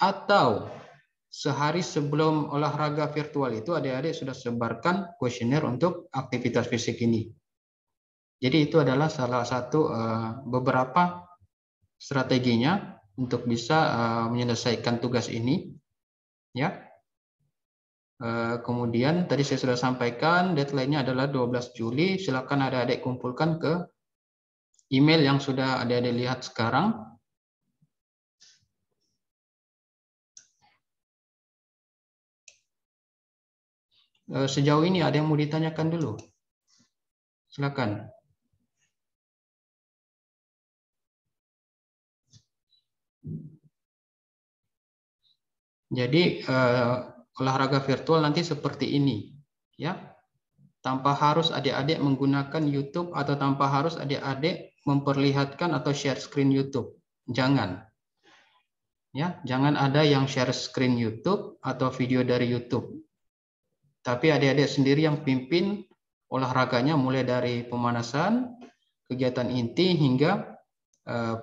Atau sehari sebelum olahraga virtual itu adik-adik sudah sebarkan kuesioner untuk aktivitas fisik ini. Jadi itu adalah salah satu beberapa strateginya untuk bisa menyelesaikan tugas ini. Ya. Kemudian tadi saya sudah sampaikan deadline-nya adalah 12 Juli. Silakan adik-adik kumpulkan ke email yang sudah adik-adik lihat sekarang. Sejauh ini ada yang mau ditanyakan dulu? Silakan. Jadi olahraga virtual nanti seperti ini, ya. Tanpa harus adik-adik menggunakan YouTube atau tanpa harus adik-adik memperlihatkan atau share screen YouTube. Jangan. Ya, jangan ada yang share screen YouTube atau video dari YouTube. Tapi adik-adik sendiri yang pimpin olahraganya mulai dari pemanasan, kegiatan inti hingga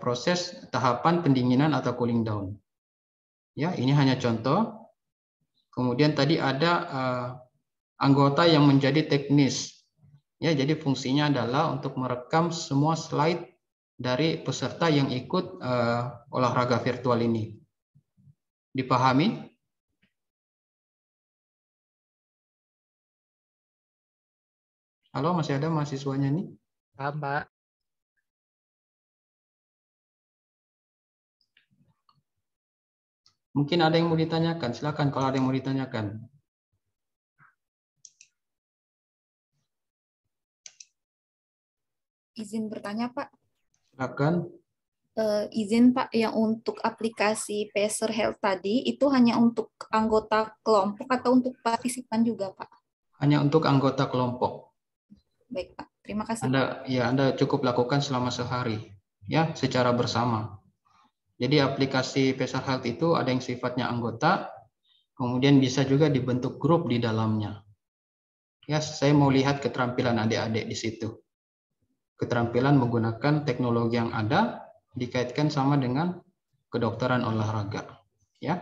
proses tahapan pendinginan atau cooling down. Ya, ini hanya contoh. Kemudian tadi ada anggota yang menjadi teknis. Ya, jadi fungsinya adalah untuk merekam semua slide dari peserta yang ikut olahraga virtual ini. Dipahami? Halo, masih ada mahasiswanya nih? Paham, Pak. Mungkin ada yang mau ditanyakan. Silakan kalau ada yang mau ditanyakan. Izin bertanya, Pak. Silakan. Izin Pak, yang untuk aplikasi Pacer Health tadi itu hanya untuk anggota kelompok atau untuk partisipan juga, Pak? Hanya untuk anggota kelompok. Baik, Pak. Terima kasih. Anda cukup lakukan selama sehari, ya, secara bersama. Jadi aplikasi Pacer Health itu ada yang sifatnya anggota, kemudian bisa juga dibentuk grup di dalamnya. Ya, saya mau lihat keterampilan adik-adik di situ. Keterampilan menggunakan teknologi yang ada dikaitkan sama dengan kedokteran olahraga, ya.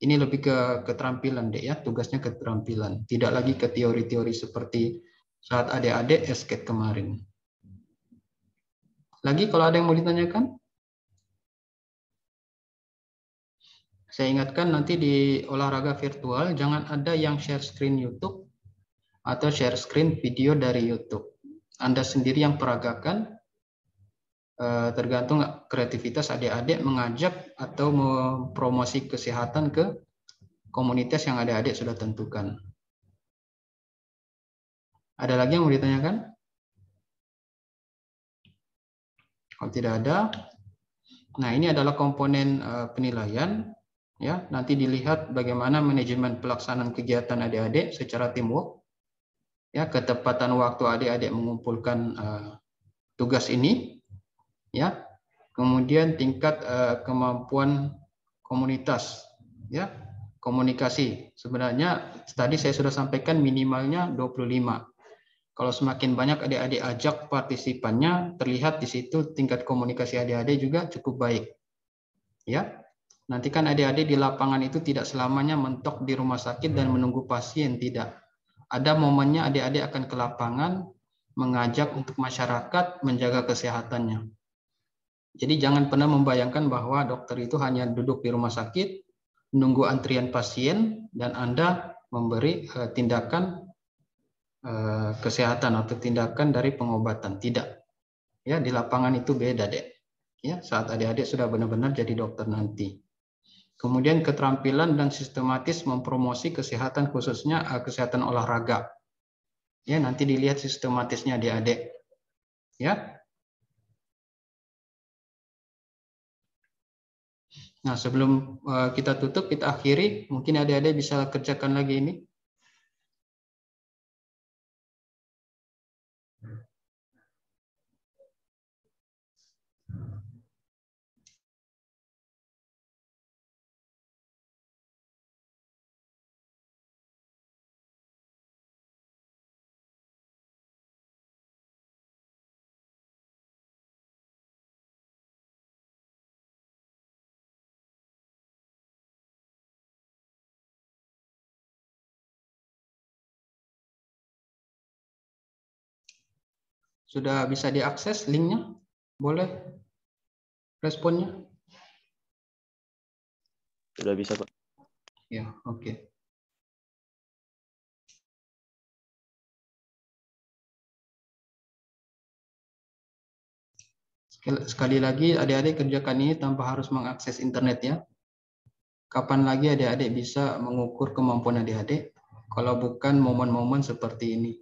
Ini lebih ke keterampilan deh ya, tugasnya keterampilan, tidak lagi ke teori-teori seperti saat adik-adik escape kemarin. Lagi kalau ada yang mau ditanyakan? Saya ingatkan nanti di olahraga virtual jangan ada yang share screen YouTube atau share screen video dari YouTube. Anda sendiri yang peragakan, tergantung kreativitas adik-adik mengajak atau mempromosi kesehatan ke komunitas yang adik-adik sudah tentukan. Ada lagi yang mau ditanyakan? Kalau tidak ada, nah ini adalah komponen penilaian. Ya, nanti dilihat bagaimana manajemen pelaksanaan kegiatan adik-adik secara teamwork. Ya, ketepatan waktu adik-adik mengumpulkan tugas ini. Ya, kemudian tingkat kemampuan komunitas, ya, komunikasi. Sebenarnya tadi saya sudah sampaikan minimalnya 25. Kalau semakin banyak adik-adik ajak partisipannya, terlihat di situ tingkat komunikasi adik-adik juga cukup baik. Ya, nanti kan adik-adik di lapangan itu tidak selamanya mentok di rumah sakit dan menunggu pasien, tidak. Ada momennya adik-adik akan ke lapangan, mengajak untuk masyarakat menjaga kesehatannya. Jadi jangan pernah membayangkan bahwa dokter itu hanya duduk di rumah sakit, menunggu antrian pasien, dan Anda memberi tindakan kesehatan atau tindakan dari pengobatan. Tidak. Ya, di lapangan itu beda, Dek. Ya, saat adik-adik sudah benar-benar jadi dokter nanti. Kemudian keterampilan dan sistematis mempromosi kesehatan, khususnya kesehatan olahraga. Ya, nanti dilihat sistematisnya adik-adik. Ya. Nah, sebelum kita tutup, kita akhiri. Mungkin adik-adik bisa kerjakan lagi ini. Sudah bisa diakses linknya? Boleh responnya? Sudah bisa, Pak. Ya, oke. Sekali lagi, adik-adik kerjakan ini tanpa harus mengakses internet ya. Kapan lagi adik-adik bisa mengukur kemampuan adik-adik kalau bukan momen-momen seperti ini?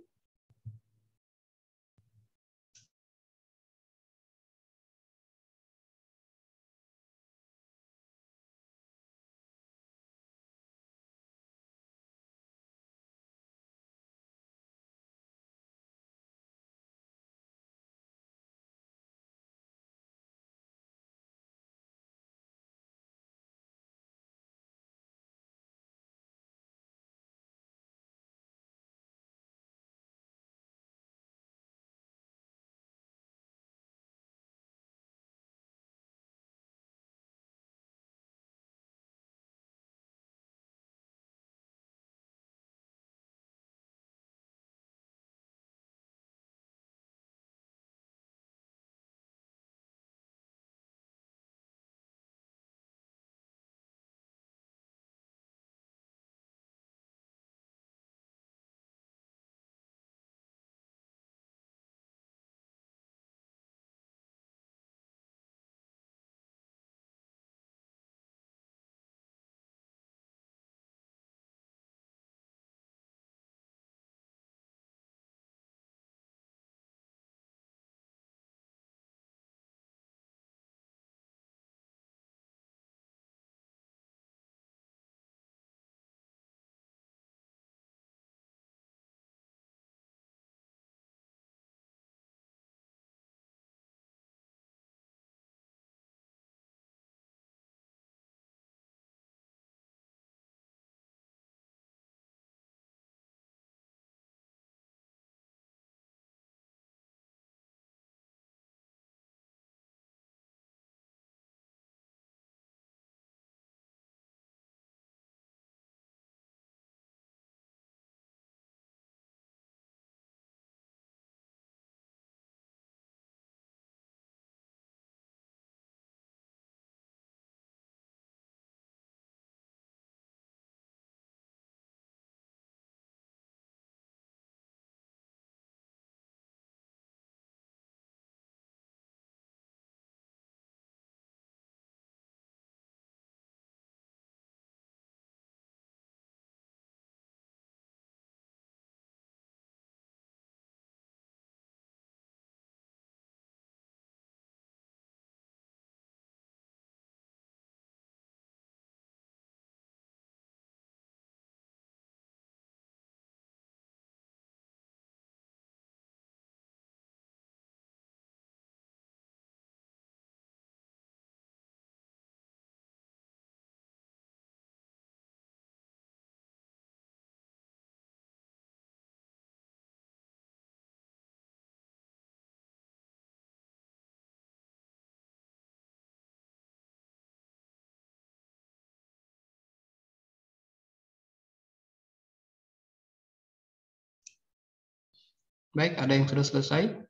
Baik, ada yang sudah selesai?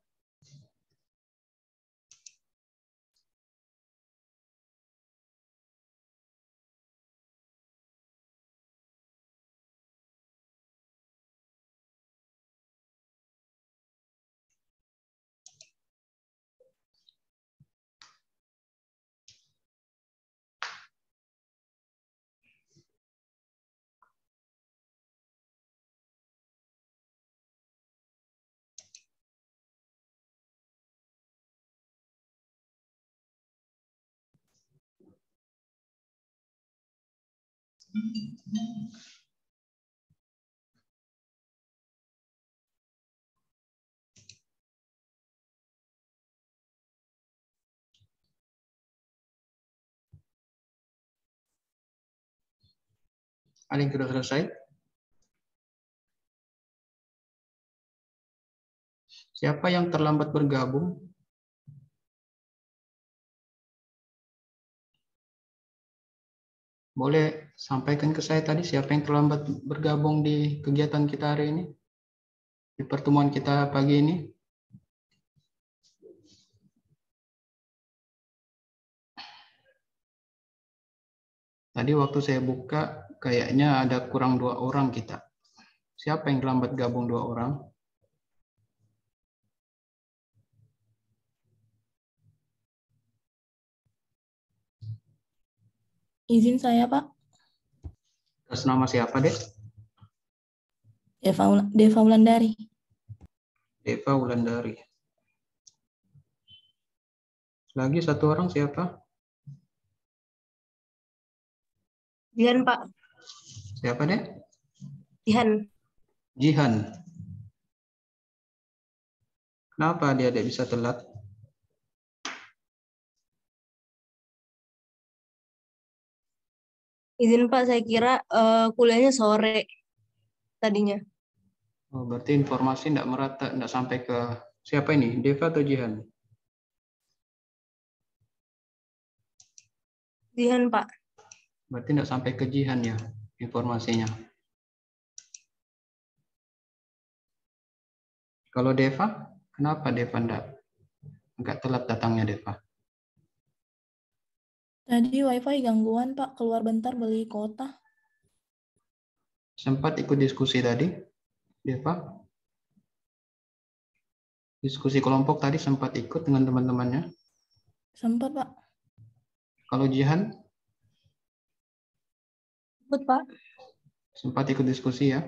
Ada yang sudah selesai? Siapa yang terlambat bergabung? Boleh sampaikan ke saya tadi siapa yang terlambat bergabung di kegiatan kita hari ini? Di pertemuan kita pagi ini? Tadi waktu saya buka, kayaknya ada kurang 2 orang kita. Siapa yang terlambat gabung 2 orang? Izin saya, Pak. Atas nama siapa, Dek? Deva Wulandari. Deva Wulandari. Lagi 1 orang siapa? Jihan, Pak. Siapa, Dek? Jihan. Jihan. Kenapa dia bisa telat? Izin Pak, saya kira kuliahnya sore tadinya. Oh, berarti informasi tidak merata, tidak sampai ke siapa ini? Deva atau Jihan? Jihan, Pak. Berarti tidak sampai ke Jihan ya informasinya. Kalau Deva, kenapa Deva enggak telat datangnya Deva? Tadi wifi gangguan, Pak. Keluar bentar beli kuota. Sempat ikut diskusi tadi, Deva? Diskusi kelompok tadi sempat ikut dengan teman-temannya? Sempat, Pak. Kalau Jihan? Ikut, Pak. Sempat ikut diskusi ya?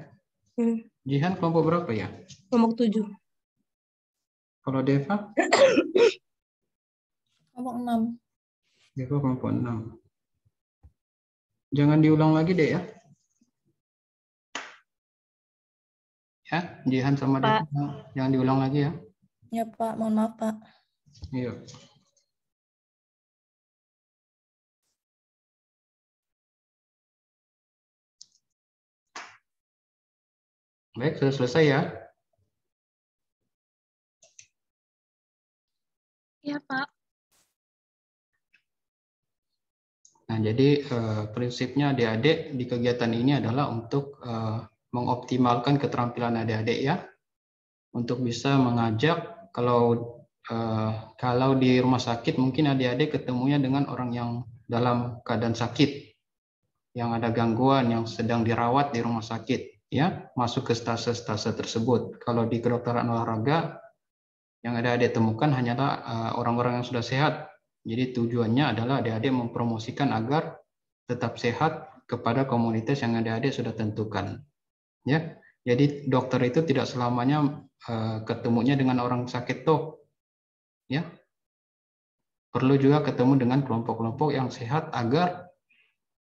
Jihan kelompok berapa ya? Kelompok 7. Kalau Deva? Kelompok 6. Deva kelompok 6. Jangan diulang lagi deh ya. Ya, Jihan sama Deva. Jangan diulang lagi ya. Ya, Pak. Mohon maaf, Pak. Iya. Baik, sudah selesai ya. Iya, Pak. Nah, jadi prinsipnya adik-adik di kegiatan ini adalah untuk mengoptimalkan keterampilan adik-adik ya, untuk bisa mengajak kalau di rumah sakit mungkin adik-adik ketemunya dengan orang yang dalam keadaan sakit, yang ada gangguan, yang sedang dirawat di rumah sakit, ya, masuk ke stase-stase tersebut. Kalau di kedokteran olahraga yang adik-adik temukan hanyalah orang-orang yang sudah sehat. Jadi tujuannya adalah adik-adik mempromosikan agar tetap sehat kepada komunitas yang adik-adik sudah tentukan. Ya, jadi dokter itu tidak selamanya ketemunya dengan orang sakit toh, ya. Perlu juga ketemu dengan kelompok-kelompok yang sehat agar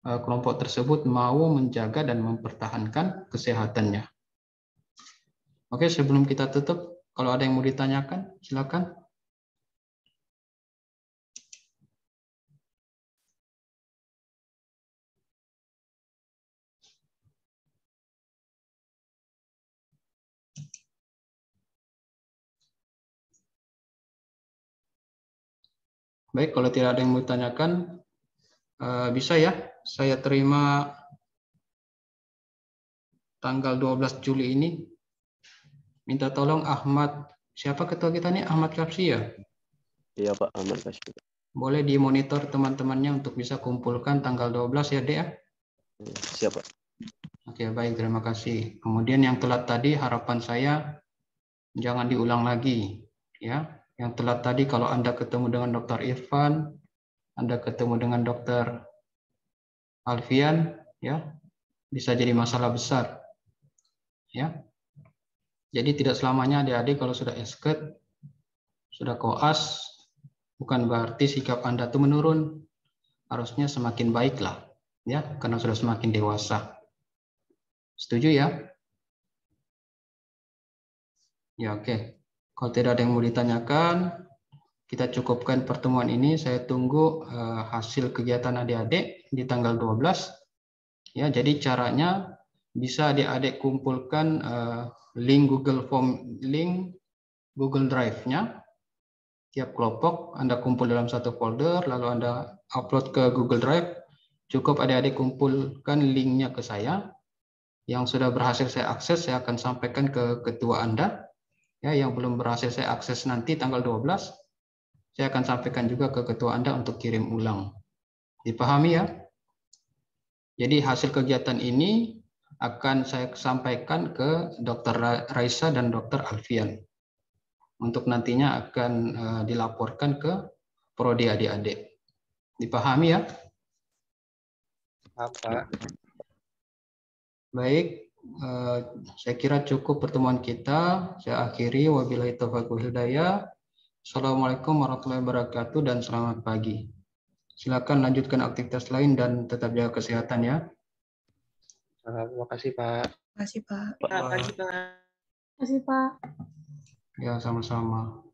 kelompok tersebut mau menjaga dan mempertahankan kesehatannya. Oke, sebelum kita tutup, kalau ada yang mau ditanyakan, silakan. Baik, kalau tidak ada yang mau ditanyakan, bisa ya, saya terima tanggal 12 Juli ini Minta tolong Ahmad, siapa ketua kita nih? Ahmad Kapsi ya? Iya Pak, Ahmad Kapsi. Boleh dimonitor teman-temannya untuk bisa kumpulkan tanggal 12 ya, Dek ya? Siap Pak. Oke, baik, terima kasih. Kemudian yang telat tadi, harapan saya jangan diulang lagi. Ya, yang telat tadi kalau Anda ketemu dengan Dr. Irfan, Anda ketemu dengan Dr. Alfian, ya, bisa jadi masalah besar. Ya, jadi tidak selamanya adik-adik kalau sudah esket, sudah koas, bukan berarti sikap Anda itu menurun. Harusnya semakin baiklah, ya, karena sudah semakin dewasa. Setuju ya? Ya, oke. Kalau tidak ada yang mau ditanyakan, kita cukupkan pertemuan ini. Saya tunggu hasil kegiatan adik-adik di tanggal 12. Ya, jadi caranya bisa adik-adik kumpulkan link Google Form, link Google Drive-nya. Tiap kelompok Anda kumpul dalam satu folder, lalu Anda upload ke Google Drive. Cukup adik-adik kumpulkan linknya ke saya. Yang sudah berhasil saya akses, saya akan sampaikan ke ketua Anda. Ya, yang belum berhasil saya akses nanti tanggal 12, saya akan sampaikan juga ke ketua Anda untuk kirim ulang. Dipahami ya? Jadi hasil kegiatan ini akan saya sampaikan ke Dr. Raisa dan Dr. Alfian. Untuk nantinya akan dilaporkan ke prodi adik-adik. Dipahami ya? Apa? Baik, saya kira cukup pertemuan kita. Saya akhiri. Wabillahi taufiq wal hidayah. Assalamualaikum warahmatullahi wabarakatuh dan selamat pagi. Silakan lanjutkan aktivitas lain dan tetap jaga kesehatan ya. Terima kasih Pak. Terima kasih Pak. Terima kasih Pak. Terima kasih Pak. Ya, sama-sama.